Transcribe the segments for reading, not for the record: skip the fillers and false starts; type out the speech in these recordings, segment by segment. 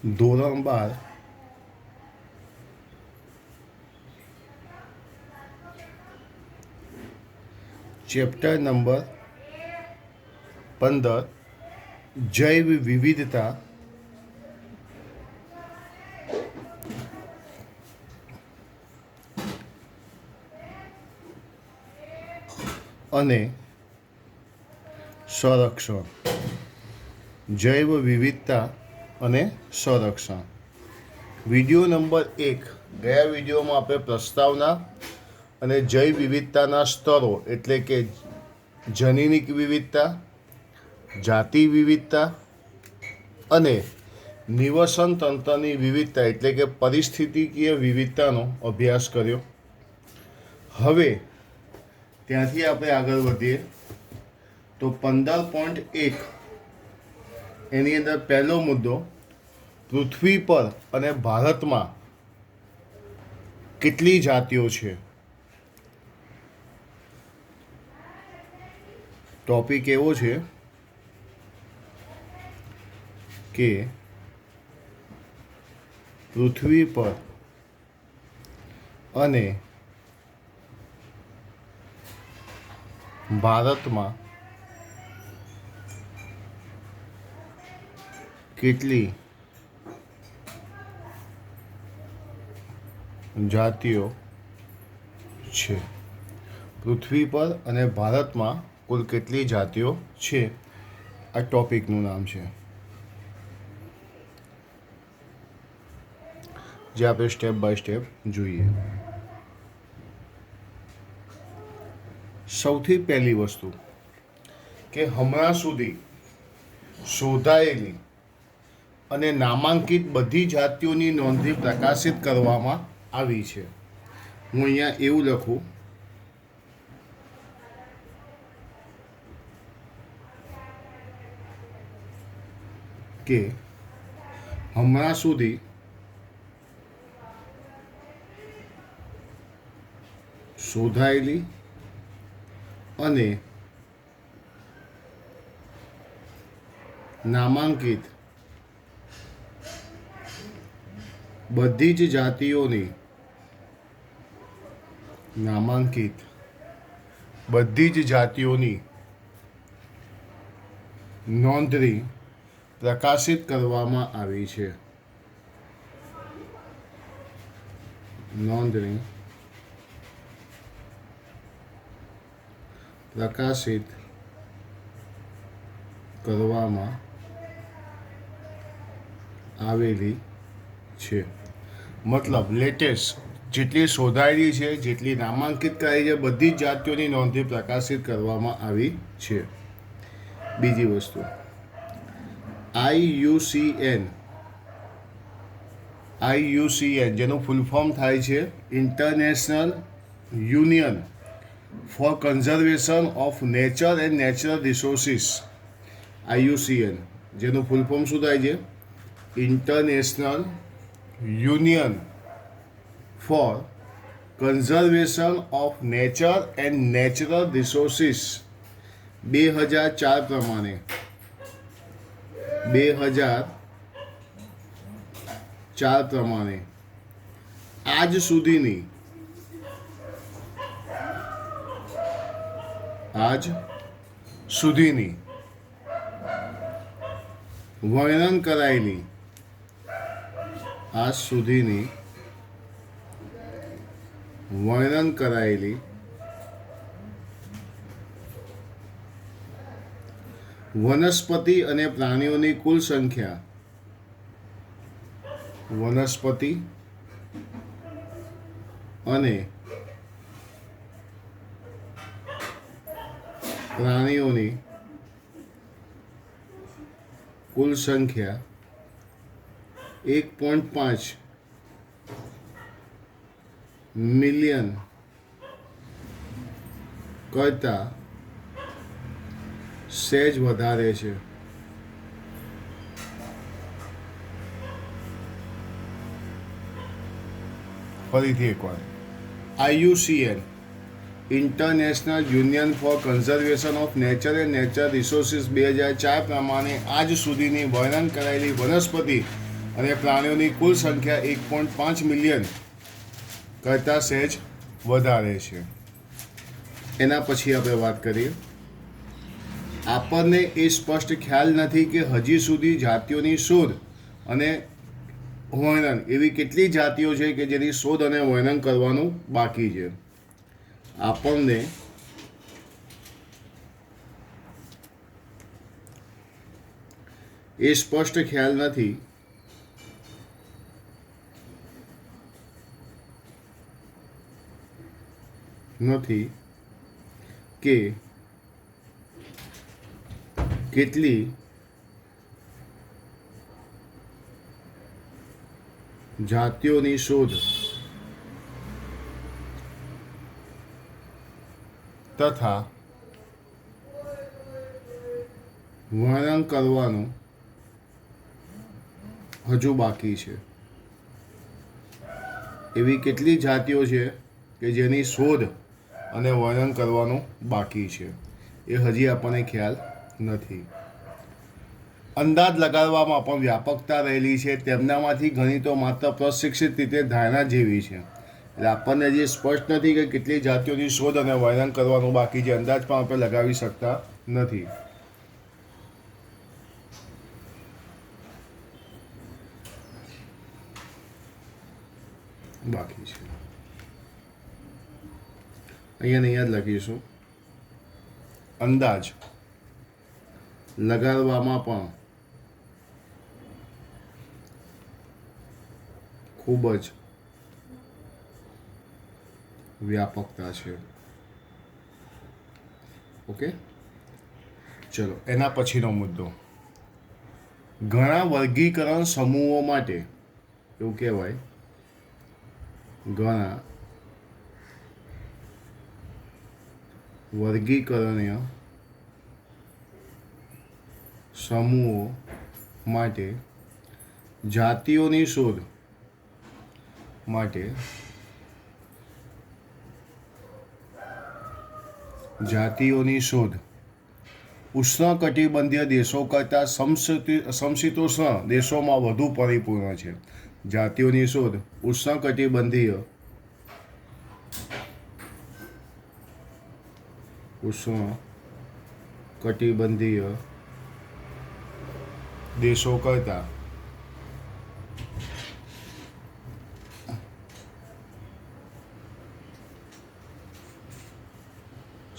ધોરણ 12 chapter number 15 જૈવ વિવિધતા અને સંરક્ષણ. જૈવ વિવિધતા અને સંરક્ષણ. Video number 1. ગયા વિડીયોમાં આપણે પ્રસ્તાવના અને જૈવ વિવિધતાના સ્તરો એટલે કે જનીનિક વિવિધતા, જાતિ વિવિધતા અને નિવસન તંત્રની વિવિધતા એટલે કે પરિસ્થિતિકીય વિવિધતાનો અભ્યાસ કર્યો. હવે ત્યાંથી આપણે આગળ વધીએ તો 15.1 એની અંદર પહેલો મુદ્દો, પૃથ્વી પર અને ભારતમાં કેટલી જાતિઓ છે. ટોપિક એવો છે કે પૃથ્વી પર અને ભારતમાં કેટલી જાતિઓ છે. પૃથ્વી પર અને ભારતમાં કુલ કેટલી જાતિઓ છે, આ ટોપિકનું નામ છે, જે આપણે સ્ટેપ બાય સ્ટેપ જોઈએ. સૌથી પહેલી વસ્તુ કે હમણાં સુધી શોધાયેલી અને નામાંકિત બધી જાતિઓની નોંધણી પ્રકાશિત કરવામાં આવી છે. હું અહીંયા એવું લખું કે હમણાં સુધી શોધાયેલી અને નામાંકિત બધી જ જાતિઓની નોંધણી પ્રકાશિત કરવામાં આવી છે. નોંધણી પ્રકાશિત કરવામાં આવેલી છે. મતલબ લેટેસ્ટ જેટલી શોધાયેલી છે, જેટલી નામાંકિત કરાઈ છે, બધી જ જાતિઓની નોંધણી પ્રકાશિત કરવામાં આવી છે. બીજી વસ્તુ, IUCN જેનું ફૂલ ફોર્મ થાય છે international union for conservation of nature and natural resources. IUCN જેનું ફૂલ ફોર્મ શું થાય છે? International union for conservation of nature and natural resources 2004 પ્રમાણે આજ સુધીની વર્ણન કરાયેલી વનસ્પતિ અને પ્રાણીઓની કુલ સંખ્યા કુલ સંખ્યા 1.5 મિલિયન કરતાં સહેજ વધારે છે. ફરીથી એકવાર, IUCN international union for conservation of nature and natural resources 2004 પ્રમાણે આજ સુધીની વર્ણન કરાયેલી વનસ્પતિ અને પ્રાણીઓની કુલ સંખ્યા 1.5 મિલિયન કરતાં સહેજ વધારે છે. એના પછી આપણે વાત કરીએ, આપણને એ સ્પષ્ટ ખ્યાલ નથી કે હજી સુધી જાતિઓની શોધ અને વર્ણન એવી કેટલી જાતિઓ છે કે જેની શોધ અને વર્ણન કરવાનું બાકી છે. આપણને એ સ્પષ્ટ ખ્યાલ નથી કે કેટલી જાતિઓની શોધ તથા વર્ણન કરવાનું હજુ બાકી છે. એવી કેટલી જાતિઓ છે કે જેની શોધ અને વર્ણન કરવાનું બાકી છે એ હજી આપણને ખ્યાલ નથી. અંદાજ લગાડવામાં પણ વ્યાપકતા રહેલી છે. તેમનામાંથી ઘણી તો માત્ર પ્રશિક્ષિત રીતે ધારણા જેવી છે. એટલે આપણને હજી સ્પષ્ટ નથી કે કેટલી જાતિઓની શોધ અને વર્ણન કરવાનું બાકી છે. અંદાજ પણ આપણે લગાવી શકતા નથી. બાકી છે અહીંયા જ લખીશું, અંદાજ લગાડવામાં પણ ખૂબ જ વ્યાપકતા છે. ઓકે, ચલો એના પછીનો મુદ્દો, ઘણા વર્ગીકરણ સમૂહો માટે એવું કહેવાય, ઘણા વર્ગીકરણીય સમૂહો માટે જાતિઓની શોધ ઉષ્ણકટિબંધીય દેશો કરતાં સમશીતોષ્ણ દેશોમાં વધુ પરિપૂર્ણ છે. જાતિઓની શોધ ઉષ્ણકટિબંધીય દેશો કરતાં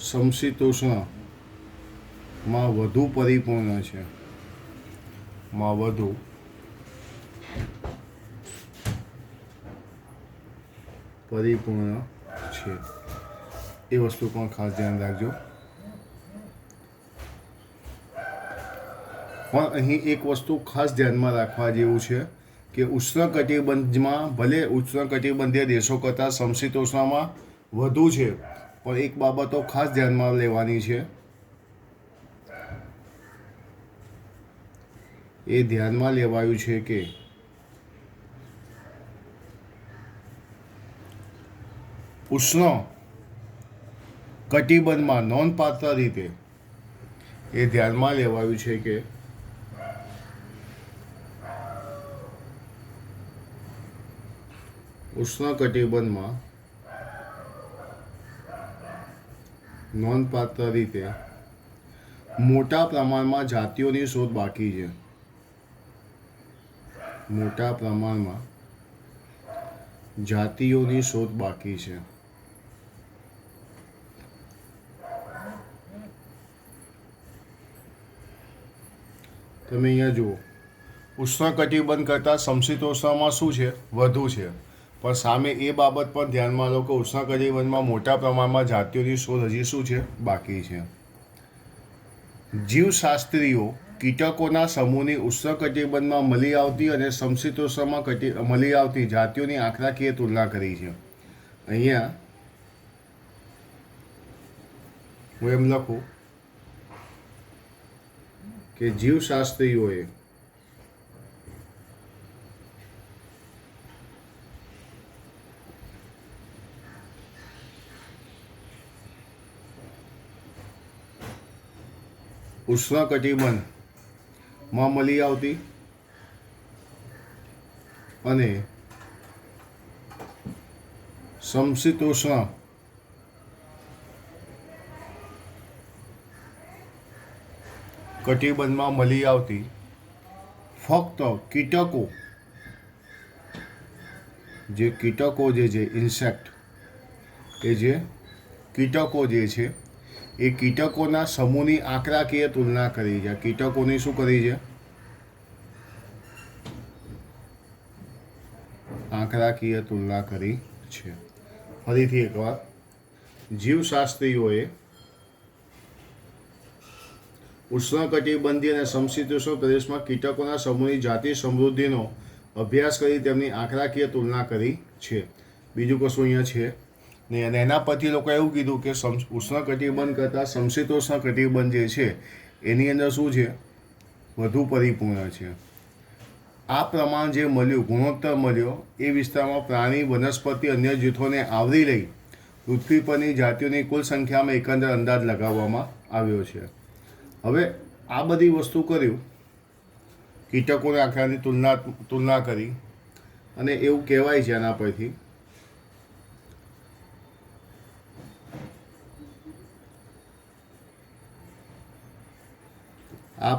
સમશીતોષ્ણમાં વધુ પરિપૂર્ણ છે. એ વસ્તુ પણ ખાસ ધ્યાન રાખજો. પણ અહીં એક વસ્તુ ખાસ ધ્યાનમાં રાખવા જેવું છે કે ઉષ્ણકટિબંધમાં ભલે ઉષ્ણકટિબંધીય દેશો કરતાં સમશીતોષ્ણમાં વધુ છે, પણ એક બાબતો ખાસ ધ્યાનમાં લેવાની છે. એ ધ્યાનમાં લેવાયું છે કે ઉષ્ણ કટિબંધમાં નોંધપાત્ર રીતે ઉષ્ણકટિબંધમાં નોંધપાત્ર રીતે મોટા પ્રમાણમાં જાતિઓની શોધ બાકી છે. મોટા પ્રમાણમાં જાતિઓની શોધ બાકી છે. તમે અહીંયા જુઓ, ઉષ્ણકટિબંધ કરતાં સમશીતોષ્ણમાં શું છે? વધુ છે. પણ સામે એ બાબત પણ ધ્યાનમાં લો કે ઉષ્ણકટિબંધમાં મોટા પ્રમાણમાં જાતિઓની શોધ હજી શું છે? બાકી છે. જીવશાસ્ત્રીઓ કીટકોના સમૂહની ઉષ્ણકટિબંધમાં મળી આવતી અને સમશીતોષ્ણમાં મળી આવતી જાતિઓની આંકડાકીય તુલના કરી છે. અહીંયા હું એમ લખું કે જીવશાસ્ત્રીઓએ ઉષ્ણકટિબંધમાં મળી આવતી અને સમશીતોષ્ણ કટિબંધમાં મળી આવતી ફક્ત કીટકો, જે કીટકો જે છે ઇન્સેક્ટ, એ જે કીટકો જે છે એ કીટકોના સમૂહની આંકડાકીય તુલના કરી છે. કીટકોની શું કરી છે? આંકડાકીય તુલના કરી છે. ફરીથી એકવાર, જીવશાસ્ત્રીઓએ ઉષ્ણકટિબંધીય અને સમશીતોષ્ણ પ્રદેશમાં કીટકોના સમૂહની જાતિ સમૃદ્ધિનો અભ્યાસ કરી તેમની આંકડાકીય તુલના કરી છે. બીજું કશું અહીંયા છે ને. અને એના પછી લોકો એવું કીધું કે ઉષ્ણકટિબંધ કરતાં સમશીતોષ્ણ કટિબંધ જે છે એની અંદર શું છે? વધુ પરિપૂર્ણ છે. આ પ્રમાણ જે મળ્યું, ગુણોત્તર મળ્યો, એ વિસ્તારમાં પ્રાણી, વનસ્પતિ, અન્ય જૂથોને આવરી લઈ પૃથ્વી પરની જાતિઓની કુલ સંખ્યામાં એકંદર અંદાજ લગાવવામાં આવ્યો છે. હવે આ બધી વસ્તુ કર્યું, કીટકોના આંકડાની તુલના કરી, અને એવું કહેવાય છે આના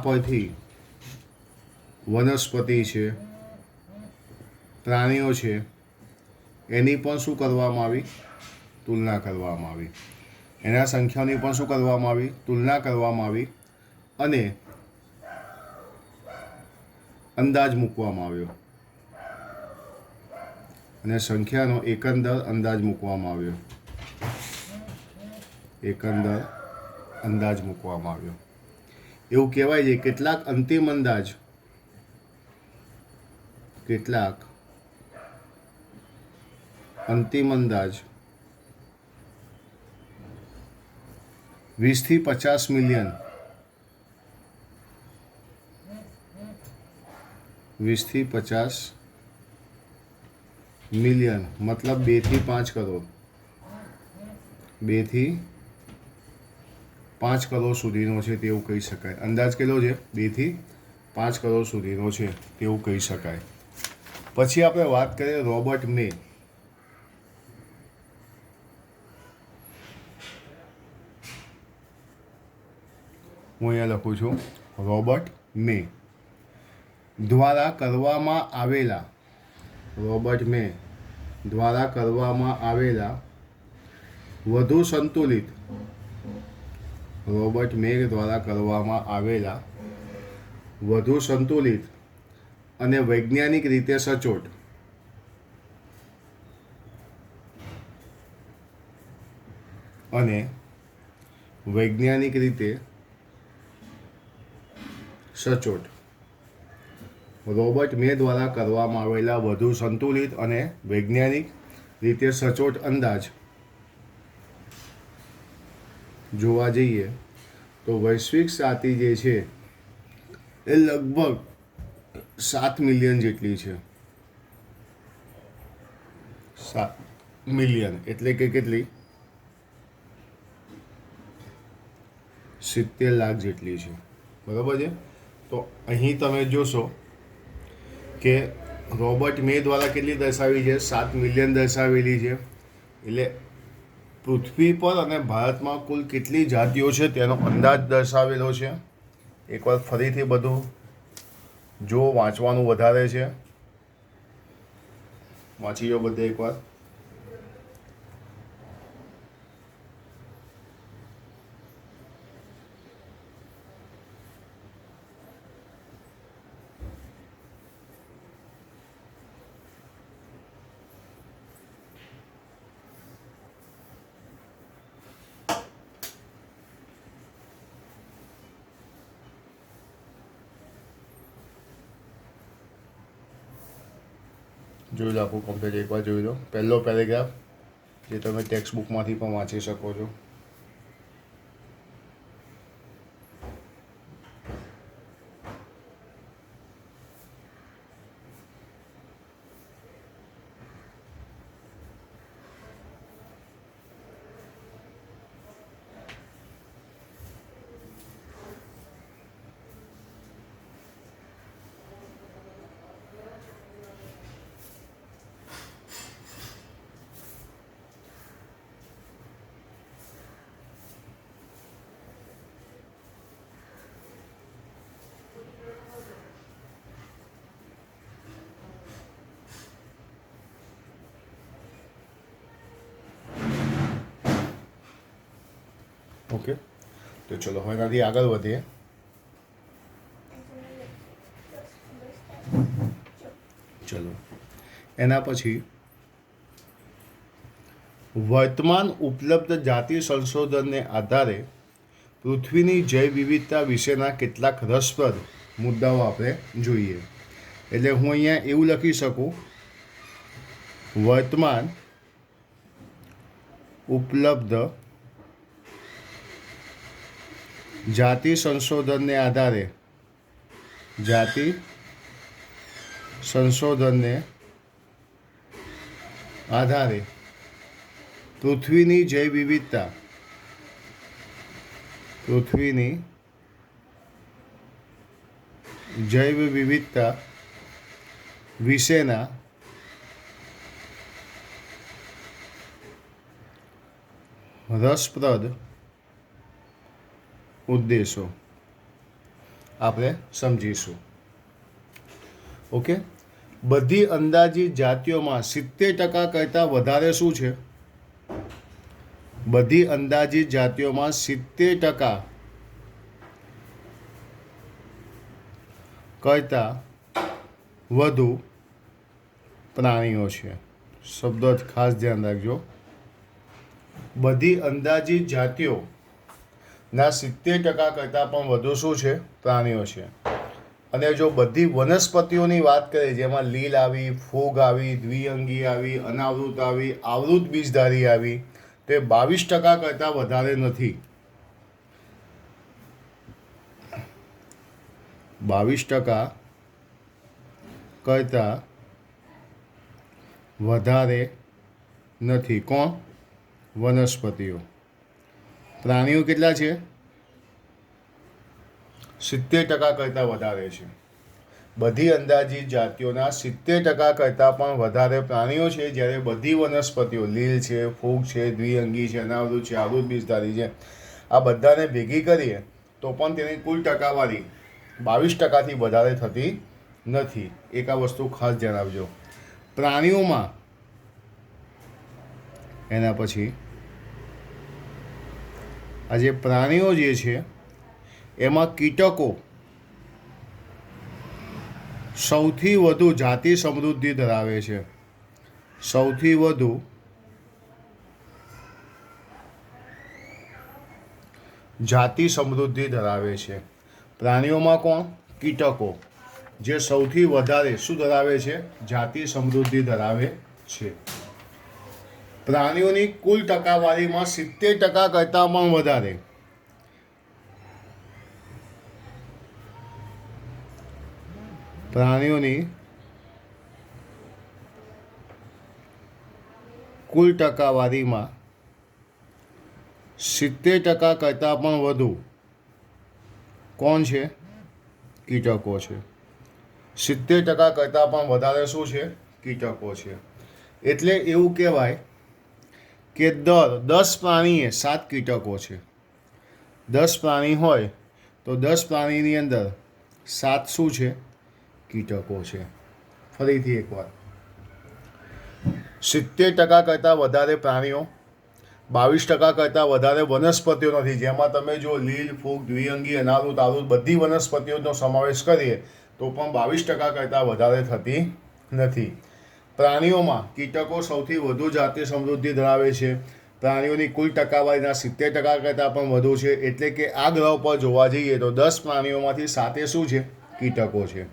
પરથી વનસ્પતિ છે, પ્રાણીઓ છે, એની પણ શું કરવામાં આવી? તુલના કરવામાં આવી. એના સંખ્યાઓની પણ શું કરવામાં આવી? તુલના કરવામાં આવી અને અંદાજ મૂકવામાં આવ્યો. અને સંખ્યાનો એકંદર અંદાજ મૂકવામાં આવ્યો. એકંદર અંદાજ મૂકવામાં આવ્યો. એવું કહેવાય છે કેટલાક અંતિમ અંદાજ 20 થી 50 મિલિયન 20 થી 50 મિલિયન મતલબ 2 થી 5 કરોડ 2 થી 5 કરોડ સુધીનો છે તેવું કહી શકાય. અંદાજ કેટલો છે? 2 થી 5 કરોડ સુધીનો છે તેવું કહી શકાય. પછી આપણે વાત કરીએ રોબર્ટ મે. હું અહીંયા લખું છું રોબર્ટ મે દ્વારા કરવામાં આવેલા વધુ સંતુલિત અને વૈજ્ઞાનિક રીતે સચોટ રોબર્ટ મે દ્વારા કરવામાં આવેલા વધુ સંતુલિત અને વૈજ્ઞાનિક રીતે સચોટ અંદાજ જોવા જઈએ તો વૈશ્વિક જાતિ જે છે એ લગભગ 7 મિલિયન જેટલી છે. 7 મિલિયન એટલે કે કેટલી? 70 લાખ જેટલી છે. બરાબર છે. તો અહીં તમે જોશો કે રોબર્ટ મે દ્વારા કેટલી દર્શાવી છે? 7 મિલિયન દર્શાવેલી છે. એટલે પૃથ્વી પર અને ભારતમાં કુલ કેટલી જાતિઓ છે તેનો અંદાજ દર્શાવેલો છે. એકવાર ફરીથી બધું જો, વાંચવાનું વધારે છે, વાંચી લો બધે એકવાર. જોઈ લો આખું કમ્પ્લીટ, એકવાર જોઈ લો. પહેલો પેરેગ્રાફ જે તમે ટેક્સ્ટ બુકમાંથી પણ વાંચી શકો છો. ઓકે, તો ચલો હવે એનાથી આગળ વધીએ. ચલો એના પછી વર્તમાન ઉપલબ્ધ જાતિ સંશોધનને આધારે પૃથ્વીની જૈવ વિવિધતા વિશેના કેટલાક રસપ્રદ મુદ્દાઓ આપણે જોઈએ. એટલે હું અહીંયા એવું લખી શકું, વર્તમાન ઉપલબ્ધ જાતિ સંશોધનને આધારે પૃથ્વીની જૈવ વિવિધતા વિશેના રસપ્રદ ઉદ્દેશો આપણે સમજીશું. ઓકે, બધી અંદાજિત જાતિઓમાં 70% કરતાં વધારે શું છે? બધી અંદાજિત જાતિઓમાં 70% કરતાં વધુ પ્રાણીઓ છે. શબ્દ ખાસ ધ્યાન રાખજો. બધી અંદાજિત જાતિઓના 70% કરતાં પણ વધુ શું છે? પ્રાણીઓ છે. અને જો બધી વનસ્પતિઓની વાત કરીએ, જેમાં લીલ આવી, ફૂગ આવી, દ્વિઅંગી આવી, અનાવૃત આવી, આવૃત બીજધારી આવી, તે 22% કરતાં વધારે નથી. 22% કરતાં વધારે નથી. કોણ? વનસ્પતિઓ. પ્રાણીઓ કેટલા છે? 70% કરતાં વધારે છે. બધી અંદાજિત જાતિઓના 70% કરતાં પણ વધારે પ્રાણીઓ છે, જ્યારે બધી વનસ્પતિઓ, લીલ છે, ફૂગ છે, દ્વિઅંગી છે, અનાવૃત છે, આવૃત બીજધારી છે, આ બધાને ભેગી કરીએ તો પણ તેની કુલ ટકાવારી 22%થી વધારે થતી નથી. એક આ વસ્તુ ખાસ ધ્યાન આપજો. પ્રાણીઓમાં એના પછી આ જે પ્રાણીઓ જે છે એમાં કીટકો સૌથી વધુ જાતિ સમૃદ્ધિ ધરાવે છે. સૌથી વધુ જાતિ સમૃદ્ધિ ધરાવે છે. પ્રાણીઓમાં કોણ? કીટકો, જે સૌથી વધારે શું ધરાવે છે? જાતિ સમૃદ્ધિ ધરાવે છે. પ્રાણીઓની કુલ ટકાવારીમાં 70% કરતાં પણ વધારે પ્રાણીઓની કુલ ટકાવારીમાં 70% કરતાં પણ વધુ કોણ છે? કીટકો છે. 70% કરતાં પણ વધારે શું છે? કીટકો છે. એટલે એવું કહેવાય કે દર 10 પ્રાણીએ 7 કીટકો છે. 10 પ્રાણી હોય તો 10 પ્રાણીની અંદર 7 શું છે? કીટકો છે. ફરીથી એકવાર, 70% કરતાં વધારે પ્રાણીઓ, 22% કરતાં વધારે વનસ્પતિઓ નથી, જેમાં તમે જો લીલ, ફૂગ, દ્વિઅંગી, અનાવૃત, આવૃત બધી વનસ્પતિઓનો સમાવેશ કરીએ તો પણ 22% કરતાં વધારે થતી નથી. પ્રાણીઓમાં કીટકો સૌથી વધુ જાતિ સમૃદ્ધિ ધરાવે છે. પ્રાણીઓની કુલ ટકાવારીના 70% કરતાં પણ વધુ છે. એટલે કે આ ગ્રહ પર જોવા જઈએ તો 10 પ્રાણીઓમાંથી 7 શું છે? કીટકો છે.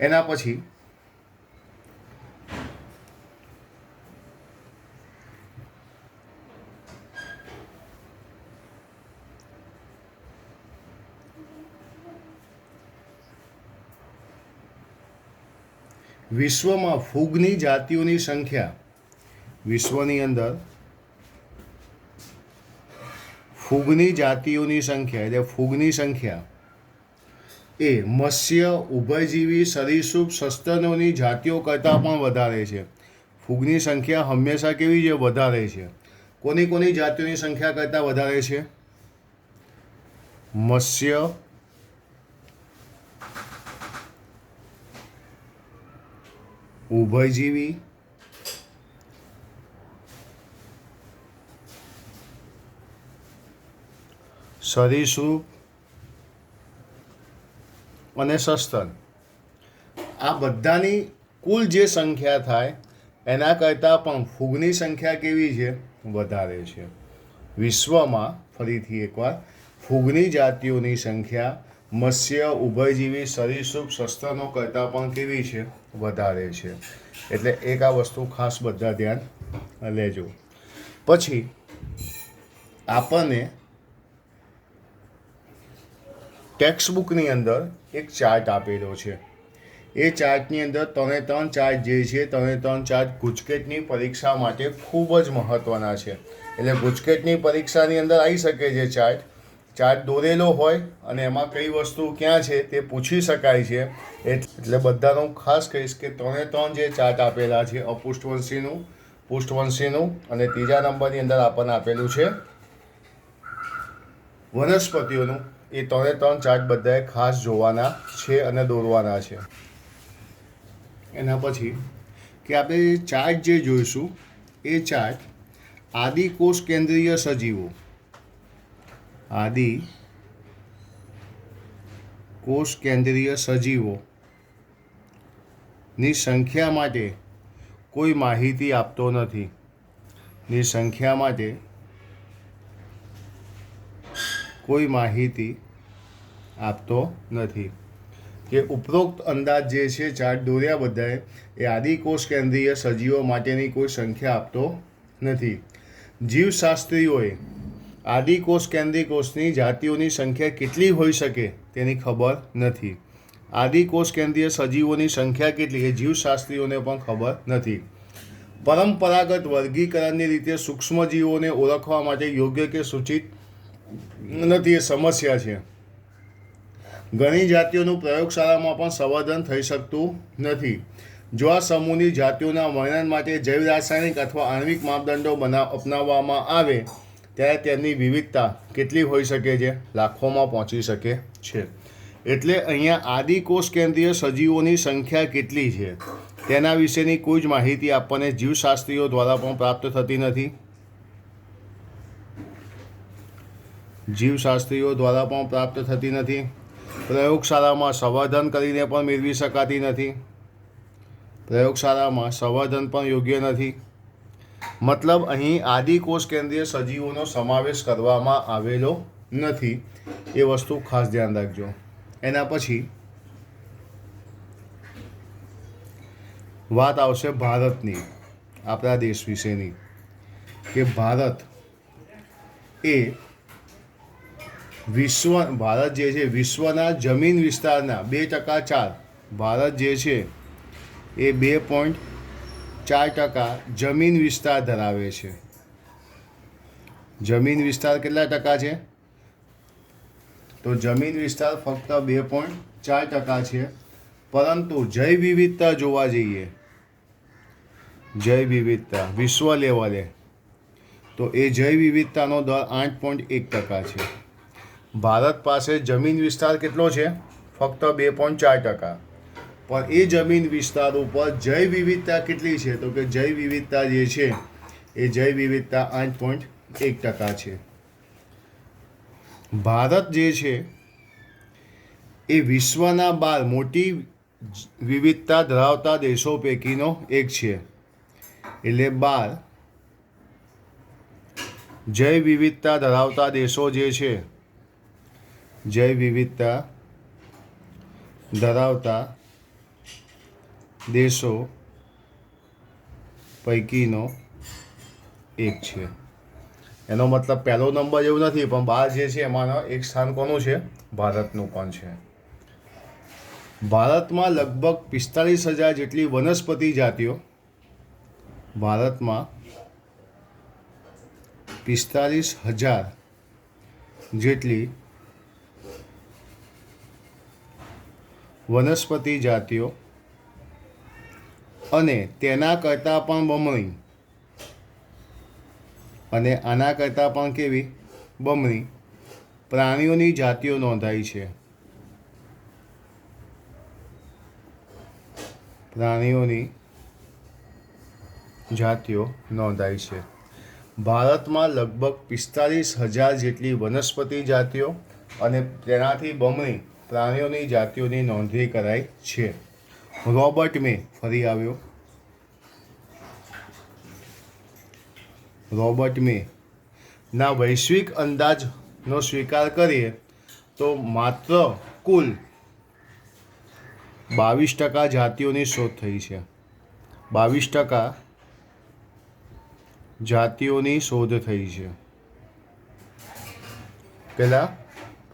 એના પછી વિશ્વમાં ફૂગની જાતિઓની સંખ્યા, વિશ્વની અંદર ફૂગની જાતિઓની સંખ્યા એટલે ફૂગની સંખ્યા એ મત્સ્ય, ઉભયજીવી, સરીસૃપ, સસ્તનોની જાતિઓ કરતાં પણ વધારે છે. ફૂગની સંખ્યા હંમેશા કેવી છે? વધારે છે. કોની કોની જાતિઓની સંખ્યા કરતાં વધારે છે? મત્સ્ય, ઉભયજીવી, સરીસૃપ અને સસ્તન, આ બધાની કુલ જે સંખ્યા થાય એના કરતાં પણ ફૂગની સંખ્યા કેવી છે? વધારે છે. વિશ્વમાં ફરીથી એકવાર ફૂગની જાતિઓની સંખ્યા મત્સ્ય, ઉભયજીવી, સરીસૃપ, સસ્તનો કરતાં પણ કેવી છે? વધારે છે. એટલે એક આ વસ્તુ ખાસ બધા ધ્યાન લેજો. પછી આપણને ટેક્સ્ટ બુકની અંદર એક ચાર્ટ આપેલો છે. એ ચાર્ટની અંદર 3 ચાર્ટ જે છે 3 ચાર્ટ ગુજકેટની પરીક્ષા માટે ખૂબ જ મહત્ત્વના છે. એટલે ગુજકેટની પરીક્ષાની અંદર આવી શકે છે ચાર્ટ દોરેલો હોય અને એમાં કઈ વસ્તુ ક્યાં છે તે પૂછી શકાય છે. એટલે બધાનું ખાસ કહીશ કે 3 જે ચાર્ટ આપેલા છે અપુષ્ઠવંશીનું, પુષ્ઠવંશીનું અને ત્રીજા નંબરની અંદર આપણને આપેલું છે વનસ્પતિઓનું. એ 3 ચાર્ટ બધાએ ખાસ જોવાના છે અને દોરવાના છે. એના પછી કે આપણે ચાર્ટ જે જોઈશું એ ચાર્ટ આદિકોષ કેન્દ્રીય સજીવો, આદિકોષ કેન્દ્રીય સજીવોની સંખ્યા માટે કોઈ માહિતી આપતો નથી. ની સંખ્યા માટે કોઈ માહિતી આપતો નથી. કે ઉપરોક્ત અંદાજ જે છે ચાર્ટ દોર્યા બધાએ એ આદિકોષ કેન્દ્રીય સજીવો માટેની કોઈ સંખ્યા આપતો નથી. જીવશાસ્ત્રીઓએ આદિકોષ કેન્દ્રીય કોષની જાતિઓની સંખ્યા કેટલી હોઈ શકે તેની ખબર નથી. આદિકોષ કેન્દ્રીય સજીવોની સંખ્યા કેટલી એ જીવશાસ્ત્રીઓને પણ ખબર નથી. પરંપરાગત વર્ગીકરણની રીતે સૂક્ષ્મજીવોને ઓળખવા માટે યોગ્ય કે સૂચિત નથી, એ સમસ્યા છે. ઘણી જાતિઓનું પ્રયોગશાળામાં પણ સંવર્ધન થઈ શકતું નથી. જો આ સમૂહની જાતિઓના વર્ણન માટે જૈવ રાસાયણિક અથવા આણ્વિક માપદંડો અપનાવવામાં આવે ત્યારે તેમની વિવિધતા કેટલી હોઈ શકે છે? લાખોમાં પહોંચી શકે છે. એટલે અહીંયા આદિકોષ કેન્દ્રીય સજીવોની સંખ્યા કેટલી છે તેના વિશેની કોઈ જ માહિતી આપણને જીવશાસ્ત્રીઓ દ્વારા પણ પ્રાપ્ત થતી નથી. જીવશાસ્ત્રીઓ દ્વારા પણ પ્રાપ્ત થતી નથી. પ્રયોગશાળામાં સંવર્ધન કરીને પણ મેળવી શકાતી નથી. પ્રયોગશાળામાં સંવર્ધન પણ યોગ્ય નથી. મતલબ અહીં આદિકોષ કેન્દ્રીય સજીવોનો સમાવેશ કરવામાં આવેલો નથી. એ વસ્તુ ખાસ ધ્યાન રાખજો. એના પછી વાત આવશે ભારતની, આપણા દેશ વિશેની. કે ભારત એ ભારત જે છે વિશ્વના જમીન વિસ્તારના 2%. ભારત જે છે એ 2.4% જમીન વિસ્તાર ધરાવે છે. જમીન વિસ્તાર કેટલા ટકા છે? તો જમીન વિસ્તાર ફક્ત 2.4% છે. પરંતુ જૈવ વિવિધતા જોવા જઈએ, જૈવ વિવિધતા વિશ્વ લેવલે, તો એ જૈવ વિવિધતાનો દર 8.1% છે. ભારત પાસે જમીન વિસ્તાર કેટલો છે? ફક્ત 2.4%. પણ એ જમીન વિસ્તાર ઉપર જૈવ વિવિધતા કેટલી છે? તો કે જૈવ વિવિધતા જે છે એ જૈવ વિવિધતા 8.1% છે. ભારત જે છે એ વિશ્વના 12 મોટી વિવિધતા ધરાવતા દેશો પૈકીનો એક છે. એટલે 12 જૈવ વિવિધતા ધરાવતા દેશો જે છે, જૈવ વિવિધતા ધરાવતા દેશો પૈકીનો એક છે. એનો મતલબ પહેલો નંબર એવું નથી, પણ 12 જે છે એમાંનો એક સ્થાન કોનું છે? ભારતનું પણ છે. ભારતમાં લગભગ 45,000 જેટલી વનસ્પતિ જાતિઓ, ભારતમાં 45,000 જેટલી વનસ્પતિ જાતિઓ અને તેના કરતાં પણ બમણી, અને આના કરતાં પણ કેવી? બમણી પ્રાણીઓની જાતિઓ નોંધાઈ છે. પ્રાણીઓની જાતિઓ નોંધાઈ છે. ભારતમાં લગભગ 45,000 જેટલી વનસ્પતિ જાતિઓ અને તેનાથી બમણી પ્રાણીઓની જાતિઓની નોંધણી કરાઈ છે. રોબર્ટ મે ફરી આવ્યો. રોબર્ટ મે ના વૈશ્વિક અંદાજનો સ્વીકાર કરીએ તો માત્ર કુલ 22% જાતિઓની શોધ થઈ છે. 22% જાતિઓની શોધ થઈ છે. પહેલાં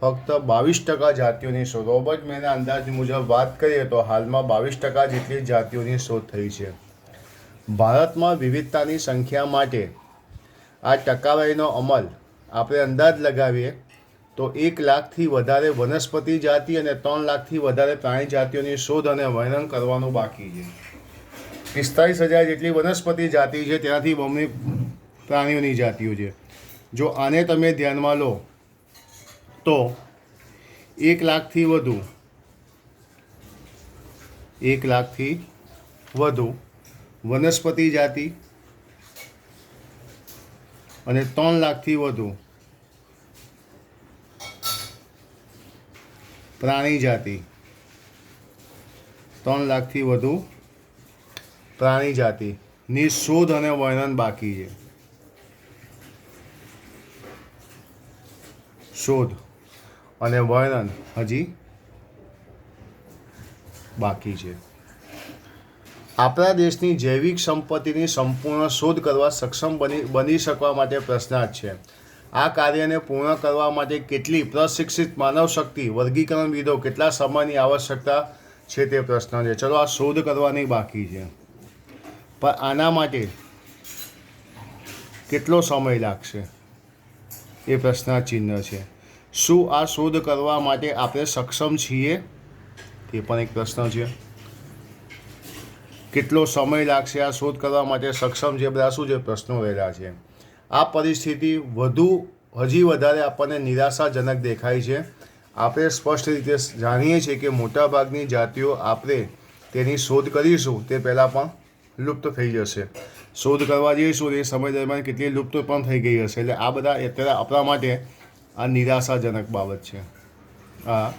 ફક્ત 22% જાતિઓની શોધ. રોબર્ટ મેના અંદાજ મુજબ વાત કરીએ તો હાલમાં 22% જેટલી જાતિઓની શોધ થઈ છે. ભારતમાં વિવિધતાની સંખ્યા માટે આ ટકાવારીનો અમલ આપણે અંદાજ લગાવીએ તો 1 લાખથી વધારે વનસ્પતિ જાતિ અને 3 લાખથી વધારે પ્રાણી જાતિઓની શોધ અને વર્ણન કરવાનું બાકી છે. 45,000 જેટલી વનસ્પતિ જાતિ છે, તેનાથી બમણી પ્રાણીઓની જાતિઓ છે. જો આને તમે ધ્યાનમાં લો તો 1 લાખથી વધુ વનસ્પતિ જાતિ અને 3 લાખથી વધુ પ્રાણી જાતિ, 3 લાખથી વધુ પ્રાણી જાતિની શોધ અને વર્ણન બાકી છે. શોધ અને વર્ણન હજી બાકી છે. આપણા દેશની જૈવિક સંપત્તિની સંપૂર્ણ શોધ કરવા સક્ષમ બની શકવા માટે પ્રશ્નાર્થ છે. આ કાર્યને પૂર્ણ કરવા માટે કેટલી પ્રશિક્ષિત માનવ શક્તિ, વર્ગીકરણવિદો, કેટલા સમયની આવશ્યકતા છે તે પ્રશ્ન છે. ચલો, આ શોધ કરવાની બાકી છે, પણ આના માટે કેટલો સમય લાગશે એ પ્રશ્નાર્થ ચિહ્ન છે. શું આ શોધ કરવા માટે આપણે સક્ષમ છીએ તે પણ એક પ્રશ્ન છે. કેટલો સમય લાગશે આ શોધ કરવા માટે સક્ષમ છે, બધા શું છે પ્રશ્નો રહેલા છે. આ પરિસ્થિતિ હજી વધારે આપણને નિરાશાજનક દેખાય છે. આપણે સ્પષ્ટ રીતે જાણીએ છીએ કે મોટાભાગની જાતિઓ આપણે તેની શોધ કરીશું તે પહેલાં પણ લુપ્ત થઈ જશે. શોધ કરવા જઈશું એ સમય દરમિયાન કેટલી લુપ્ત પણ થઈ ગઈ હશે. એટલે આ બધા અત્યારે આપણા માટે આ નિરાશાજનક બાબત છે. આ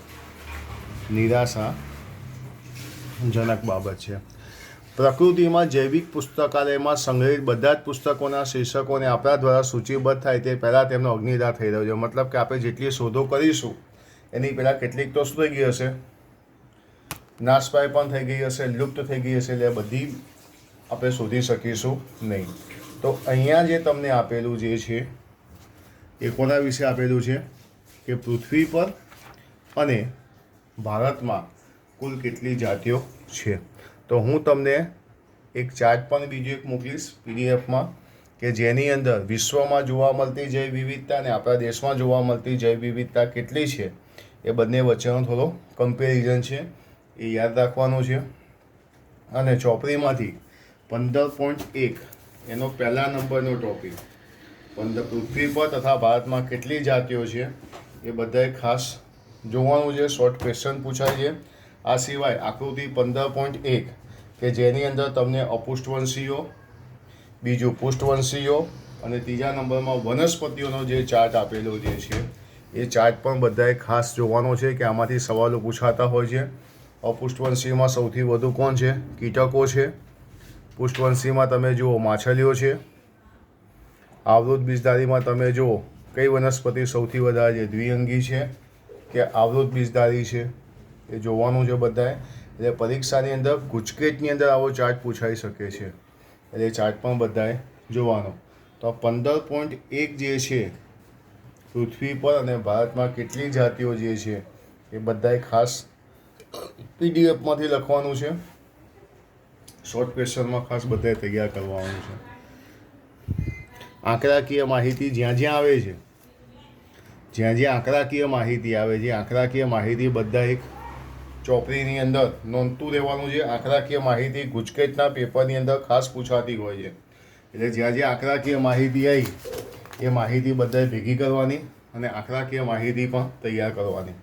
નિરાશાજનક બાબત છે. પ્રકૃતિમાં જૈવિક પુસ્તકાલયમાં સંગ્રહિત બધા જ પુસ્તકોના શીર્ષકોને આપણા દ્વારા સૂચિબદ્ધ થાય તે પહેલાં તેમનો અગ્નિદાહ થઈ રહ્યો છે. મતલબ કે આપણે જેટલી શોધો કરીશું એની પહેલાં કેટલીક તો શું થઈ ગઈ હશે, નાશપાય પણ થઈ ગઈ હશે, લુપ્ત થઈ ગઈ હશે. એટલે બધી આપણે શોધી શકીશું નહીં. તો અહીંયા જે તમને આપેલું જે છે એ કોના વિશે આપેલું છે કે પૃથ્વી પર અને ભારતમાં કુલ કેટલી જાતિઓ છે. તો હું તમને એક ચાર્ટ પણ બીજું એક મોકલીશ પીડીએફમાં કે જેની અંદર વિશ્વમાં જોવા મળતી જૈવ વિવિધતા અને આપણા દેશમાં જોવા મળતી જૈવ વિવિધતા કેટલી છે એ બંને વચ્ચેનો થોડો કમ્પેરિઝન છે, એ યાદ રાખવાનું છે. અને ચોપડીમાંથી 15.1 એનો પહેલા નંબરનો ટોપિક પૃથ્વી પર તથા ભારતમાં કેટલી જાતિઓ છે એ બધાએ ખાસ જોવાનું છે. શોર્ટ ક્વેશ્ચન પૂછાય છે. આ સિવાય આકૃતિ 15.1 કે જેની અંદર તમને અપુષ્ટવંશીઓ, બીજું પુષ્ટવંશીઓ અને ત્રીજા નંબરમાં વનસ્પતિઓનો જે ચાર્ટ આપેલો જે છે એ ચાર્ટ પણ બધાએ ખાસ જોવાનો છે કે આમાંથી સવાલો પૂછાતા હોય છે. અપુષ્ટવંશીમાં સૌથી વધુ કોણ છે? કીટકો છે. પુષ્ટવંશીમાં તમે જુઓ માછલીઓ છે. આવૃત બીજધારીમાં તમે જુઓ કઈ વનસ્પતિ સૌથી વધારે છે, દ્વિઅંગી છે કે આવૃત બીજધારી છે, એ જોવાનું છે બધાએ. એટલે પરીક્ષાની અંદર ગુજકેટની અંદર આવો ચાર્ટ પૂછાઈ શકે છે, એટલે ચાર્ટ પણ બધાએ જોવાનો. તો 15.1 જે છે પૃથ્વી પર અને ભારતમાં કેટલી જાતિઓ જે છે એ બધાએ ખાસ પીડીએફમાંથી લખવાનું છે. શોર્ટ ક્વેશ્ચનમાં ખાસ બધાએ તૈયાર કરવાનું છે. આંકડાકીય માહિતી જ્યાં જ્યાં આવે છે, જ્યાં જ્યાં આંકડાકીય માહિતી આવે છે, આંકડાકીય માહિતી બધા એક ચોપડીની અંદર નોંધતું રહેવાનું છે. આંકડાકીય માહિતી ગુજકેટના પેપરની અંદર ખાસ પૂછાતી હોય છે. એટલે જ્યાં જ્યાં આંકડાકીય માહિતી આવી એ માહિતી બધાએ ભેગી કરવાની અને આંકડાકીય માહિતી પણ તૈયાર કરવાની.